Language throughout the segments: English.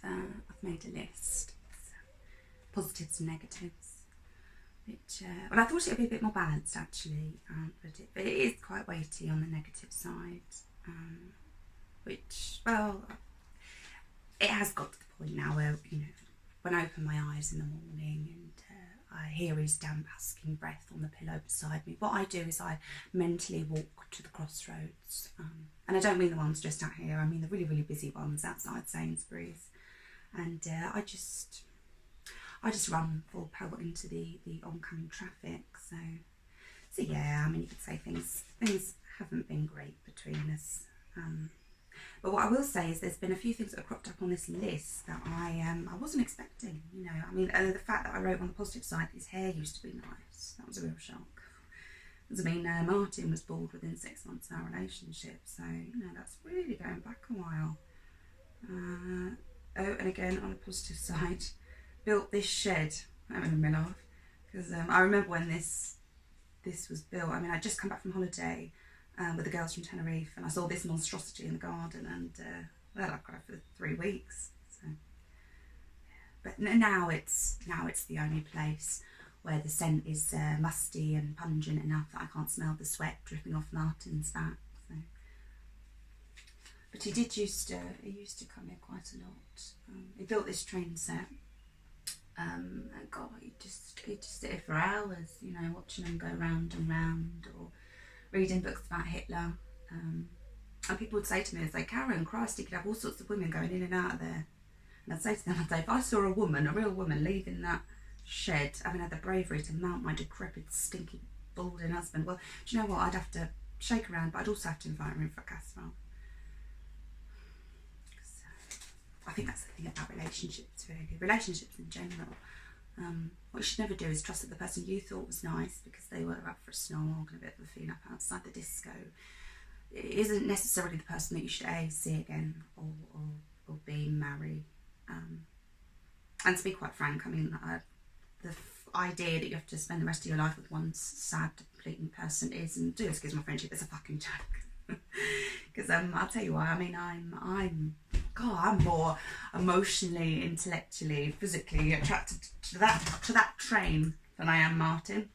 I've made a list, positives and negatives, which well, I thought it would be a bit more balanced actually, but it is quite weighty on the negative side, which, well, it has got to the point now where, you know, when I open my eyes in the morning and I hear his damp husking breath on the pillow beside me, what I do is I mentally walk to the crossroads, and I don't mean the ones just out here, I mean the really, really busy ones outside Sainsbury's, and I just run full pelt into the oncoming traffic. So yeah, I mean, you could say things haven't been great between us, but what I will say is there's been a few things that have cropped up on this list that I wasn't expecting. You know, I mean, the fact that I wrote on the positive side his hair used to be nice, that was a real shock. Because I mean, Martin was bald within 6 months of our relationship, so you know, that's really going back a while. Oh, and again, on the positive side, built this shed. I'm having a laugh because I remember when this was built. I mean, I'd just come back from holiday with the girls from Tenerife, and I saw this monstrosity in the garden, and well, I cried for 3 weeks. So, but now it's the only place where the scent is musty and pungent enough that I can't smell the sweat dripping off Martin's back. So. But he used to come here quite a lot. He built this train set. And God, he'd just sit here for hours, you know, watching them go round and round, or reading books about Hitler. And people would say to me, they'd say, Karen, Christ, you could have all sorts of women going in and out of there. And I'd say to them, if I saw a real woman leaving that shed, having had the bravery to mount my decrepit, stinky, balding husband, well, do you know what, I'd have to shake around, but I'd also have to invite her in for a casserole. I think that's the thing about relationships, really. Relationships in general. What you should never do is trust that the person you thought was nice because they were up for a snog and a bit of a feel up outside the disco, it isn't necessarily the person that you should A, see again, or B, marry. And to be quite frank, I mean, the idea that you have to spend the rest of your life with one sad, depleting person is, and do excuse my friendship, it's a fucking joke. Because I'll tell you why. I mean, I'm more emotionally, intellectually, physically attracted to that train than I am Martin.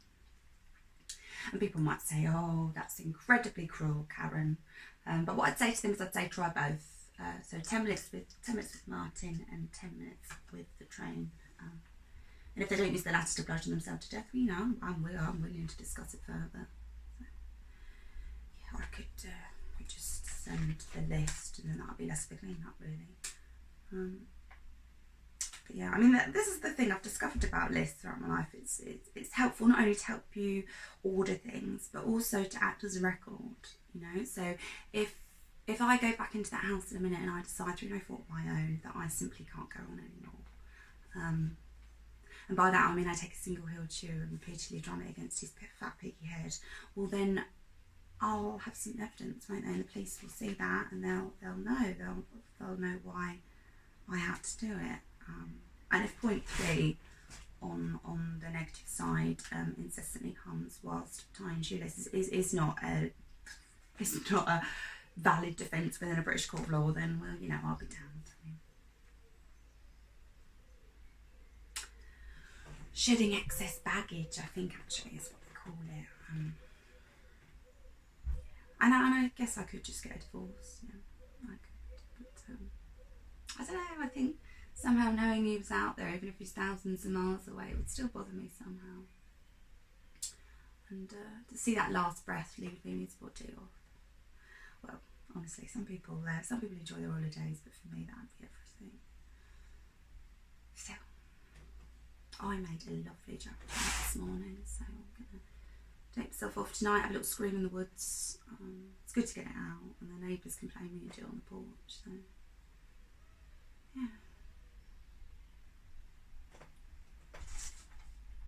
And people might say, oh, that's incredibly cruel, Karen. But what I'd say to them is I'd say try both. So 10 minutes with Martin and 10 minutes with the train. And if they don't use the latter to bludgeon themselves to death, you know, I'm willing to discuss it further. So, yeah, I could just send the list, and then that'll be less of a clean up, really. But yeah, I mean, this is the thing I've discovered about lists throughout my life. It's helpful not only to help you order things, but also to act as a record. You know, so if I go back into that house in a minute and I decide through no fault of my own that I simply can't go on anymore, and by that I mean I take a single-heeled shoe and repeatedly drum it against his fat piggy head, well then I'll have some evidence, won't they? And the police will see that, and they'll know why I had to do it. And if point 3 on the negative side incessantly hums whilst tying shoelaces is not a valid defence within a British court of law, then, well, you know, I'll be damned. Shedding excess baggage, I think, actually, is what they call it. And I guess I could just get a divorce, yeah, I could. But I don't know, I think somehow knowing he was out there, even if he's thousands of miles away, it would still bother me somehow. And to see that last breath leaving his body off. Well, honestly, some people enjoy their holidays, but for me that would be everything. So, I made a lovely jacket this morning, so I'm going to take myself off tonight, have a little scream in the woods. It's good to get it out, and the neighbours can play music on the porch, so yeah.